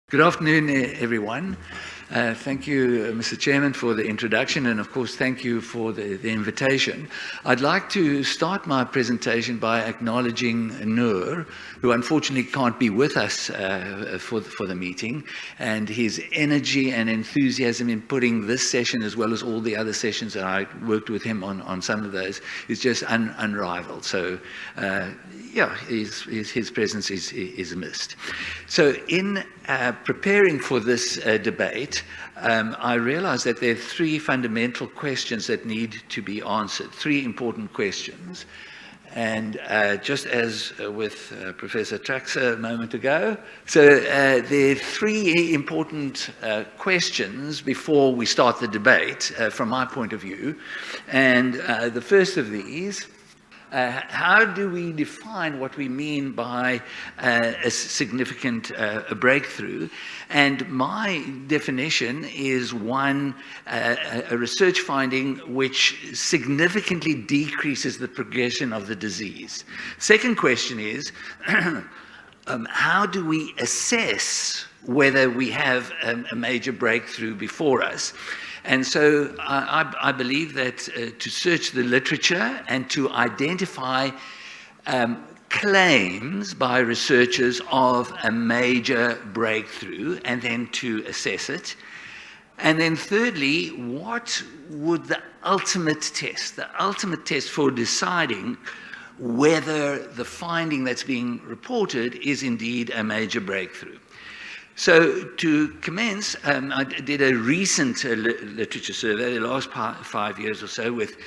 Good afternoon, everyone. Thank you, Mr. Chairman, for the introduction, and of course, thank you for the invitation. I'd like to start my presentation by acknowledging Noor, who unfortunately can't be with us for the meeting, and his energy and enthusiasm in putting this session, as well as all the other sessions that I worked with him on some of those, is just unrivaled. So, yeah, his presence is missed. So in preparing for this debate, I realized that there are three fundamental questions that need to be answered, three important questions. And just as with Professor Traxler a moment ago, so there are three important questions before we start the debate from my point of view. And the first of these, how do we define what we mean by a significant breakthrough? And my definition is one, a research finding which significantly decreases the progression of the disease. Second question is, how do we assess whether we have a major breakthrough before us? And so I believe that to search the literature and to identify claims by researchers of a major breakthrough and then to assess it. And then thirdly, what would the ultimate test for deciding whether the finding that's being reported is indeed a major breakthrough? So to commence, I did a recent literature survey, the last 5 years or so, with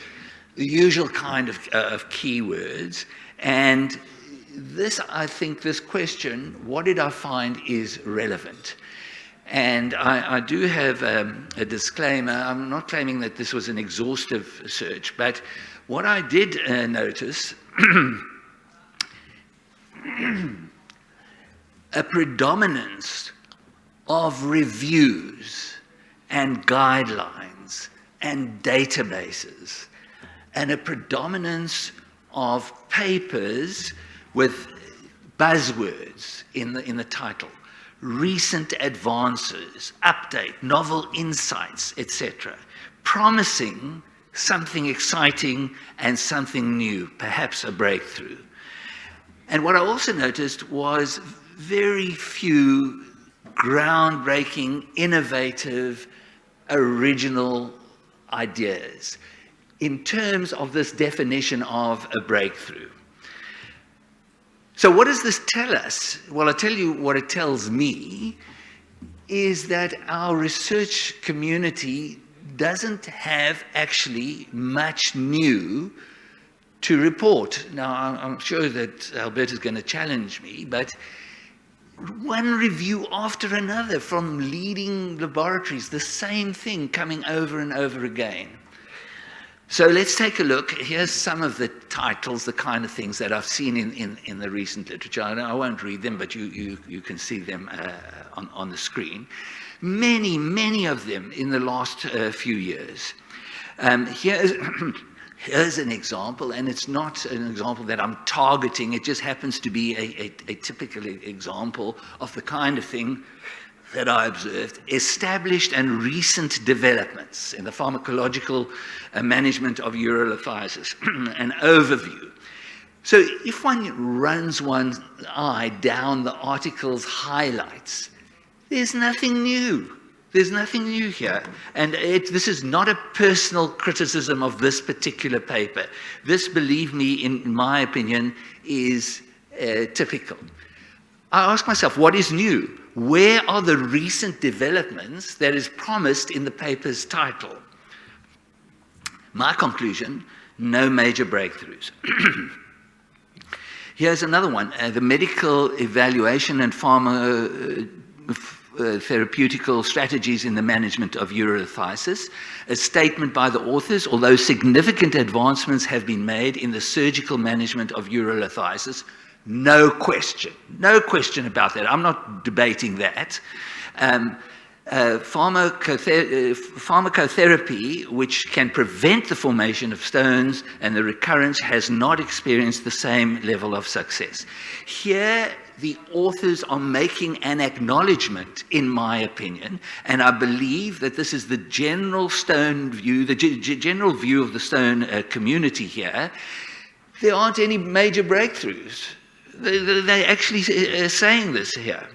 the usual kind of keywords. And this, I think, this question, what did I find, is relevant. And I do have a disclaimer. I'm not claiming that this was an exhaustive search, but what I did notice, a predominance of reviews and guidelines and databases, and a predominance of papers with buzzwords in the title: recent advances, update, novel insights, etc., promising something exciting and something new, perhaps a breakthrough. And what I also noticed was very few groundbreaking, innovative, original ideas in terms of this definition of a breakthrough. So what does this tell us? Well, I'll tell you what it tells me, is that our research community doesn't have actually much new to report. Now, I'm sure that Alberta's going to challenge me, but one review after another from leading laboratories, the same thing coming over and over again. So let's take a look. Here's some of the titles, the kind of things that I've seen in the recent literature. I won't read them, but you can see them on the screen. Many of them in the last few years. Here's an example, and it's not an example that I'm targeting. It just happens to be a typical example of the kind of thing that I observed: established and recent developments in the pharmacological management of urolithiasis. An overview. So if one runs one's eye down the article's highlights, there's nothing new. There's nothing new here. And this is not a personal criticism of this particular paper. This, believe me, in my opinion, is typical. I ask myself, what is new? Where are the recent developments that is promised in the paper's title? My conclusion: no major breakthroughs. Here's another one, the medical evaluation and therapeutical strategies in the management of urolithiasis. A statement by the authors: although significant advancements have been made in the surgical management of urolithiasis. No question about that. I'm not debating that. pharmacotherapy, which can prevent the formation of stones and the recurrence, has not experienced the same level of success. Here, the authors are making an acknowledgement, in my opinion, and I believe that this is the general stone view, the general view of the stone community here. There aren't any major breakthroughs. They're actually saying this here.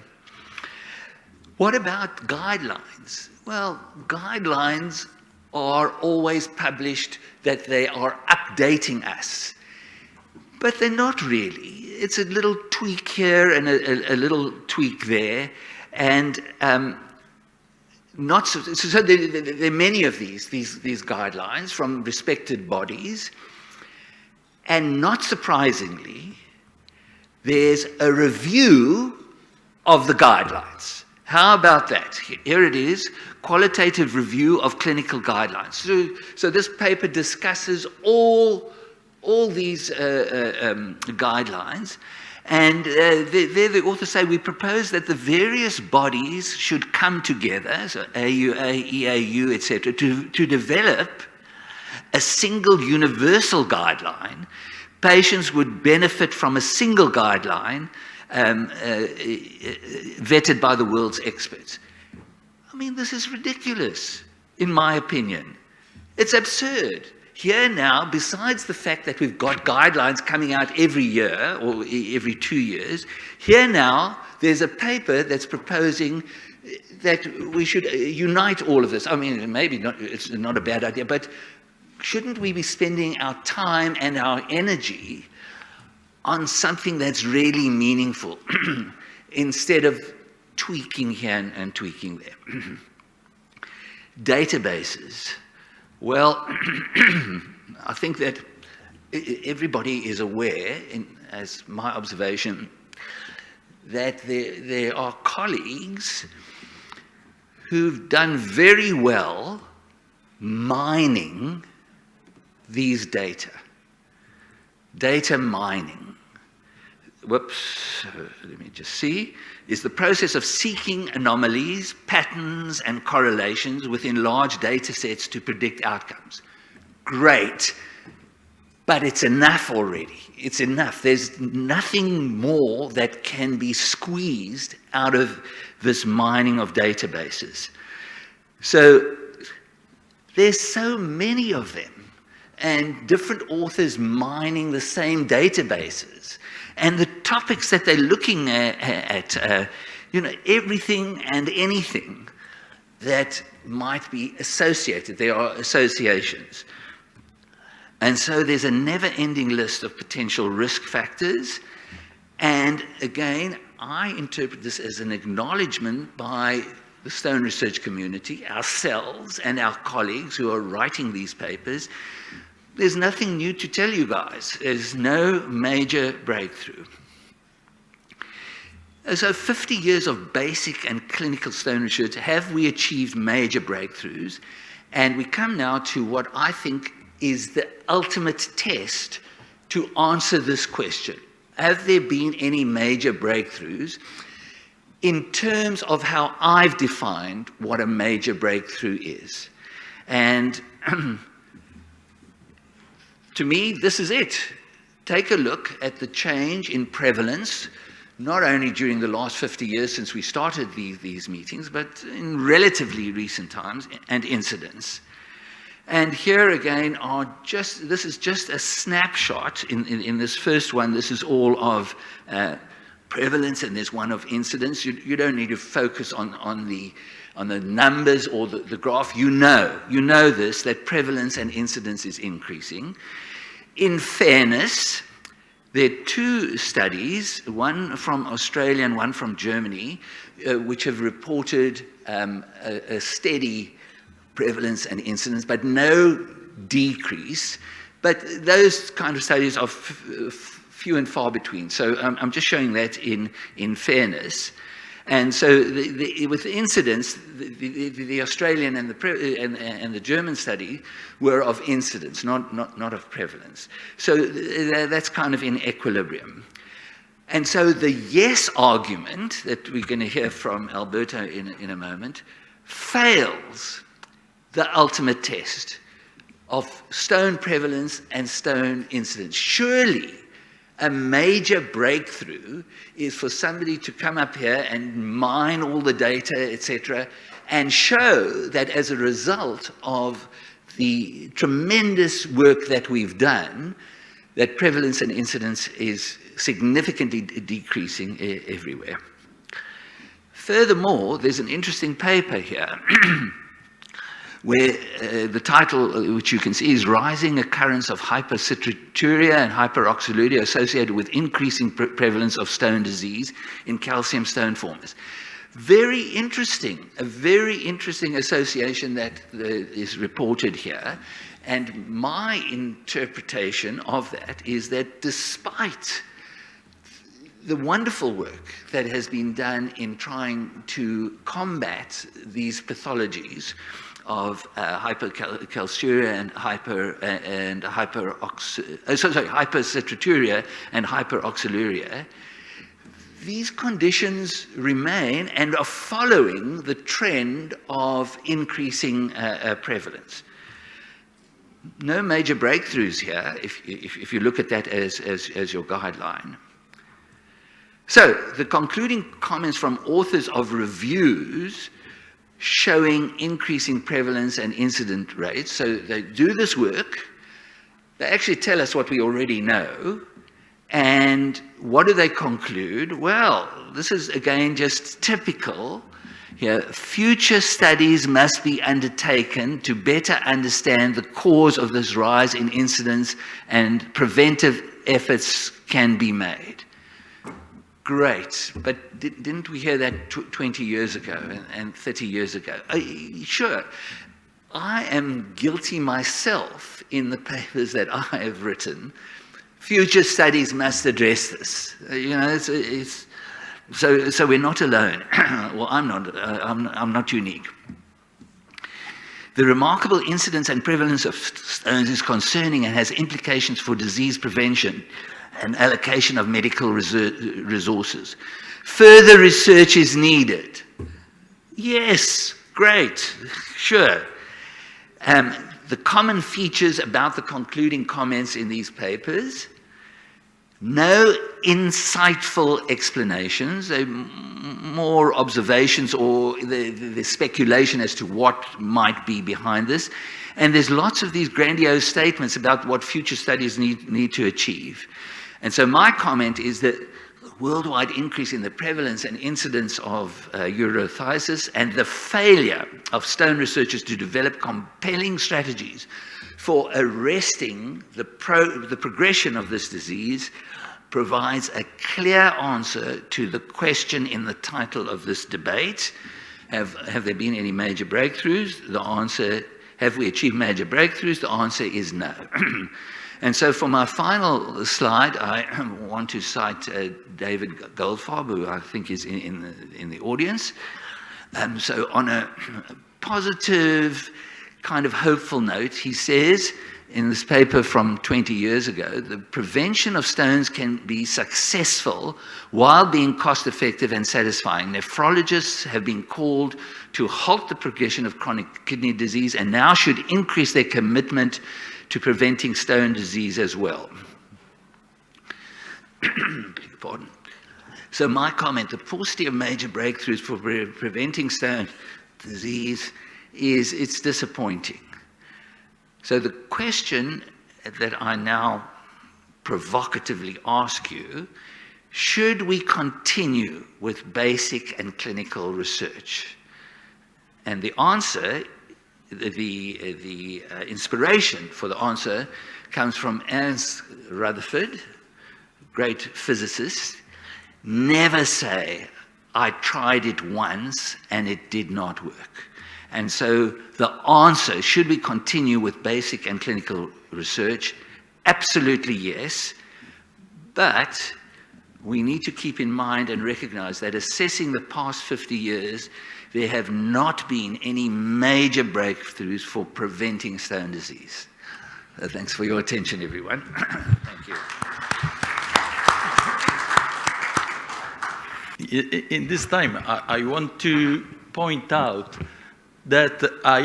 What about guidelines? Well, guidelines are always published that they are updating us, but they're not really. It's a little tweak here and a little tweak there, and not so there are many of these guidelines from respected bodies, and not surprisingly, there's a review of the guidelines. How about that? Here it is, qualitative review of clinical guidelines. So this paper discusses all these guidelines, and there the authors say, we propose that the various bodies should come together, so AUA, EAU, etc., to develop a single universal guideline. Patients would benefit from a single guideline vetted by the world's experts. I mean, this is ridiculous, in my opinion. It's absurd. Here now, besides the fact that we've got guidelines coming out every year or every 2 years, here now there's a paper that's proposing that we should unite all of this. I mean, maybe not, it's not a bad idea, but shouldn't we be spending our time and our energy on something that's really meaningful instead of tweaking here and tweaking there? Databases. Well, I think that everybody is aware, as my observation, that there are colleagues who've done very well mining these data. Data mining. Whoops, let me just see, is the process of seeking anomalies, patterns, and correlations within large data sets to predict outcomes. Great, but it's enough already. It's enough. There's nothing more that can be squeezed out of this mining of databases. So there's so many of them, and different authors mining the same databases. And the topics that they're looking at everything and anything that might be associated. There are associations. And so there's a never-ending list of potential risk factors. And again, I interpret this as an acknowledgement by the Stone research community, ourselves and our colleagues who are writing these papers. There's nothing new to tell you guys. There's no major breakthrough. So 50 years of basic and clinical stone research, have we achieved major breakthroughs? And we come now to what I think is the ultimate test to answer this question. Have there been any major breakthroughs in terms of how I've defined what a major breakthrough is? And to me, this is it. Take a look at the change in prevalence, not only during the last 50 years since we started these meetings, but in relatively recent times, and incidence. And here again this is just a snapshot in this first one. This is all of prevalence, and there's one of incidence. You don't need to focus on the numbers or the graph. You know this, that prevalence and incidence is increasing. In fairness, there are two studies, one from Australia and one from Germany, which have reported a steady prevalence and incidence, but no decrease. But those kind of studies are few and far between. So I'm just showing that in fairness. And so with incidence, the Australian and the German study were of incidence, not of prevalence. So that's kind of in equilibrium. And so the yes argument that we're going to hear from Alberto in a moment fails the ultimate test of stone prevalence and stone incidence. Surely a major breakthrough is for somebody to come up here and mine all the data, etc., and show that as a result of the tremendous work that we've done, that prevalence and incidence is significantly decreasing everywhere. Furthermore, there's an interesting paper here where the title, which you can see, is Rising Occurrence of Hypercitraturia and Hyperoxaluria Associated with Increasing Prevalence of Stone Disease in Calcium Stone Formers. Very interesting, a very interesting association that is reported here. And my interpretation of that is that despite the wonderful work that has been done in trying to combat these pathologies of hypercalciuria and hypercitraturia and hyperoxaluria, these conditions remain and are following the trend of increasing prevalence. No major breakthroughs here, if you look at that as your guideline. So, the concluding comments from authors of reviews showing increasing prevalence and incident rates. So they do this work, they actually tell us what we already know, and what do they conclude? Well, this is again just typical. Here, future studies must be undertaken to better understand the cause of this rise in incidence, and preventive efforts can be made. Great, but didn't we hear that 20 years ago and 30 years ago? Sure, I am guilty myself in the papers that I have written. Future studies must address this. You know, so we're not alone. Well, I'm not unique. The remarkable incidence and prevalence of stones is concerning and has implications for disease prevention and allocation of medical resources. Further research is needed. Yes, great, sure. The common features about the concluding comments in these papers: no insightful explanations, more observations or the speculation as to what might be behind this. And there's lots of these grandiose statements about what future studies need to achieve. And so my comment is that the worldwide increase in the prevalence and incidence of urothisis and the failure of stone researchers to develop compelling strategies for arresting the progression of this disease provides a clear answer to the question in the title of this debate. Have there been any major breakthroughs? The answer, have we achieved major breakthroughs? The answer is no. And so for my final slide, I want to cite David Goldfarb, who I think is in the audience. So on a positive, kind of hopeful note, he says in this paper from 20 years ago, the prevention of stones can be successful while being cost-effective and satisfying. Nephrologists have been called to halt the progression of chronic kidney disease and now should increase their commitment to preventing stone disease as well. Beg your pardon. So my comment, the paucity of major breakthroughs for preventing stone disease it's disappointing. So the question that I now provocatively ask you, should we continue with basic and clinical research? And the answer, the inspiration for the answer comes from Ernst Rutherford, great physicist. Never say, I tried it once and it did not work. And so the answer, should we continue with basic and clinical research? Absolutely yes. But we need to keep in mind and recognize that assessing the past 50 years, there have not been any major breakthroughs for preventing stone disease. Thanks for your attention, everyone. Thank you. In this time, I want to point out that I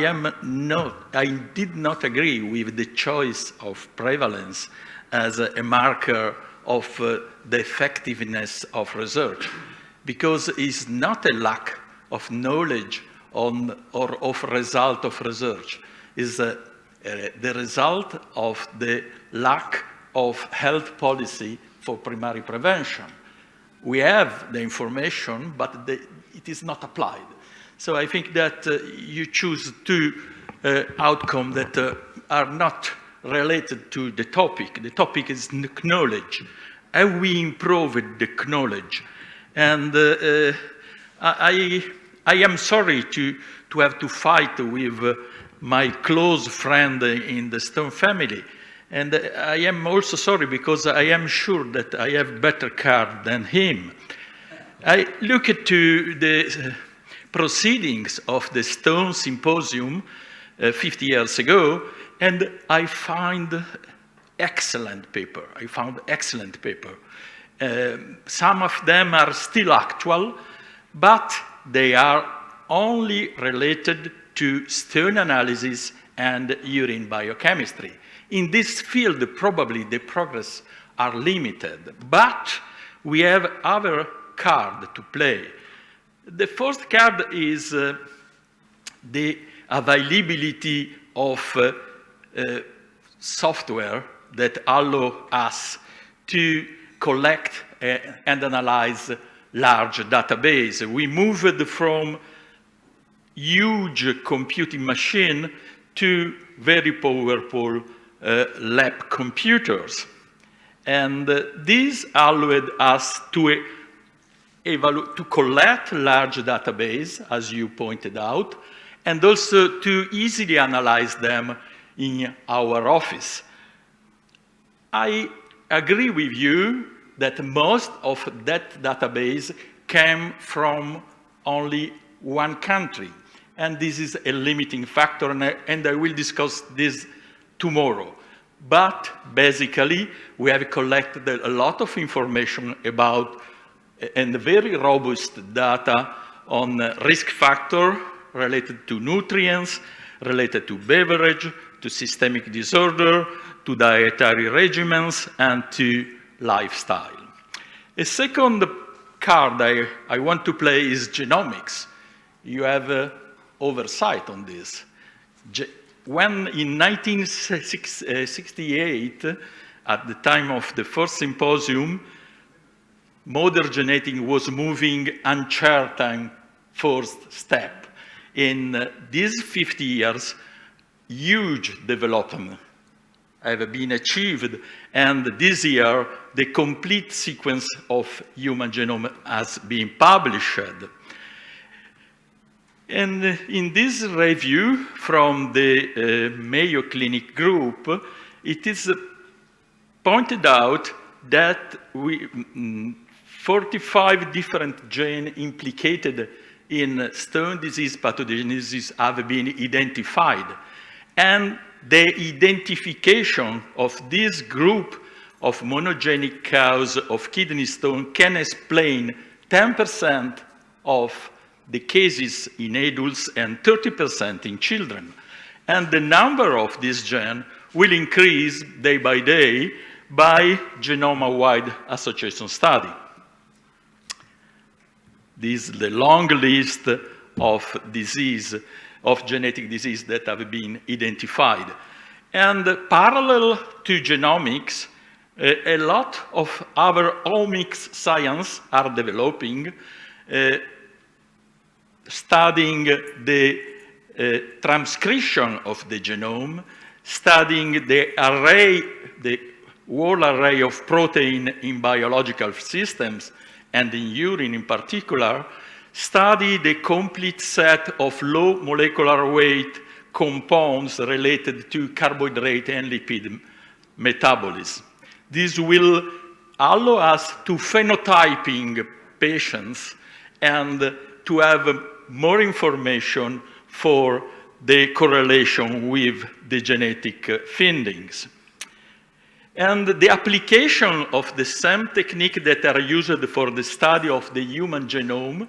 did not agree with the choice of prevalence as a marker of the effectiveness of research, because it's not a lack of knowledge or of result of research. It's the result of the lack of health policy for primary prevention. We have the information, but it is not applied. So I think that you choose two outcomes that are not related to the topic. The topic is knowledge. How we improve the knowledge. And I am sorry to have to fight with my close friend in the Stone family. And I am also sorry because I am sure that I have better card than him. I look to the proceedings of the Stone Symposium 50 years ago, and I found excellent paper. Some of them are still actual, but they are only related to stone analysis and urine biochemistry. In this field, probably the progress are limited, but we have other cards to play. The first card is the availability of software that allow us to collect and analyze large database. We moved from huge computing machine to very powerful lab computers. And this allowed us to collect large database, as you pointed out, and also to easily analyze them in our office. I agree with you that most of that database came from only one country, and this is a limiting factor, and I will discuss this tomorrow. But basically, we have collected a lot of information about and very robust data on risk factor related to nutrients, related to beverage, to systemic disorder, to dietary regimens, and to lifestyle. A second card I want to play is genomics. You have oversight on this. When in 1968, at the time of the first symposium, modern genetics was moving uncertain first step. In these 50 years, huge development have been achieved, and this year, the complete sequence of human genome has been published. And in this review from the Mayo Clinic group, it is pointed out that 45 different genes implicated in stone disease pathogenesis have been identified. And the identification of this group of monogenic cause of kidney stone can explain 10% of the cases in adults and 30% in children. And the number of these genes will increase day by day by genome-wide association study. This is the long list of genetic disease that have been identified. And parallel to genomics, a lot of other omics science are developing, studying the transcription of the genome, studying the whole array of protein in biological systems, and in urine in particular, study the complete set of low molecular weight compounds related to carbohydrate and lipid metabolism. This will allow us to phenotyping patients and to have more information for the correlation with the genetic findings. And the application of the same technique that are used for the study of the human genome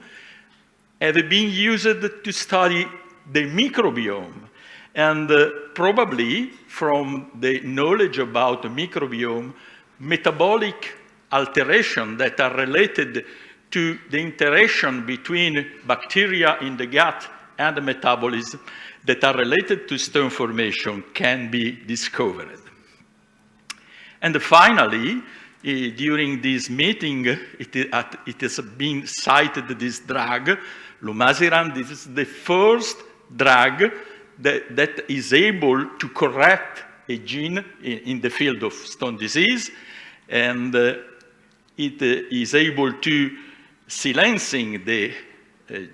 have been used to study the microbiome. And probably from the knowledge about the microbiome, metabolic alterations that are related to the interaction between bacteria in the gut and the metabolism that are related to stone formation can be discovered. And finally, during this meeting, it has been cited this drug, lumasiran. This is the first drug that is able to correct a gene in the field of stone disease, and it is able to silencing the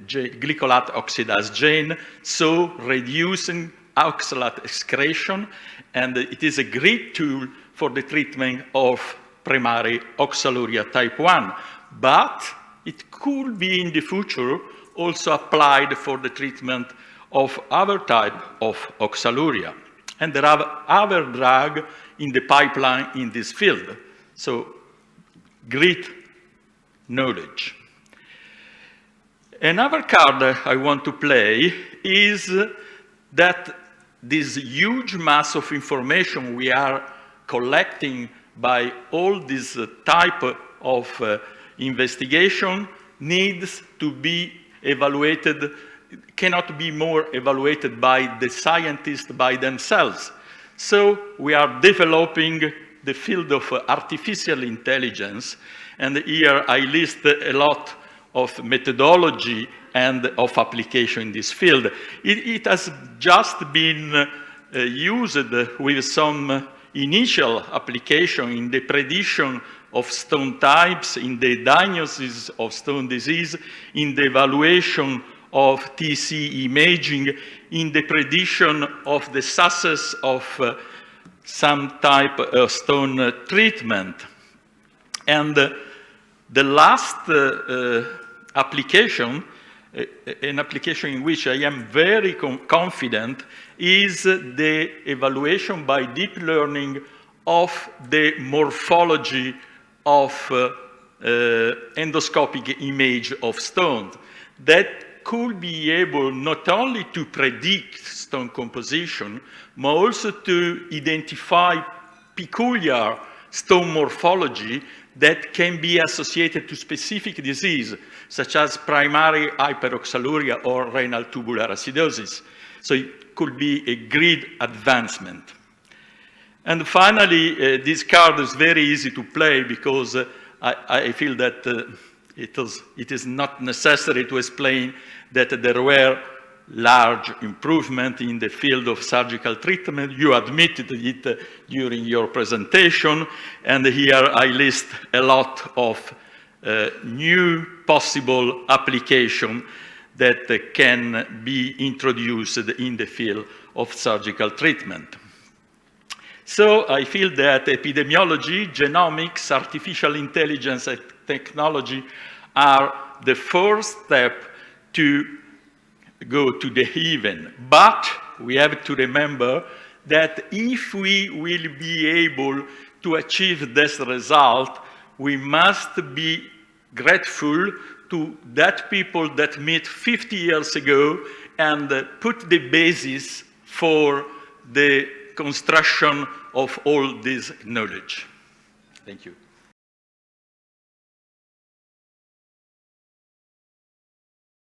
glycolate oxidase gene, so reducing oxalate excretion, and it is a great tool for the treatment of primary oxaluria type 1. But it could be in the future also applied for the treatment of other type of oxaluria. And there are other drugs in the pipeline in this field. So great knowledge. Another card I want to play is that this huge mass of information we are collecting by all this type of investigation needs to be evaluated, cannot be more evaluated by the scientists by themselves. So we are developing the field of artificial intelligence, and here I list a lot of methodology and of application in this field. It has just been used with some initial application in the prediction of stone types, in the diagnosis of stone disease, in the evaluation of TC imaging, in the prediction of the success of some type of stone treatment. And the last application, an application in which I am very confident, is the evaluation by deep learning of the morphology of endoscopic image of stones. That could be able not only to predict stone composition, but also to identify peculiar stone morphology that can be associated to specific disease, such as primary hyperoxaluria or renal tubular acidosis. So it could be a great advancement. And finally, this card is very easy to play because I feel that it is not necessary to explain that there were large improvement in the field of surgical treatment. You admitted it during your presentation, and here I list a lot of new possible application that can be introduced in the field of surgical treatment. So I feel that epidemiology, genomics, artificial intelligence, and technology are the first step to go to the heaven. But we have to remember that if we will be able to achieve this result, we must be grateful to that people that met 50 years ago and put the basis for the construction of all this knowledge. Thank you.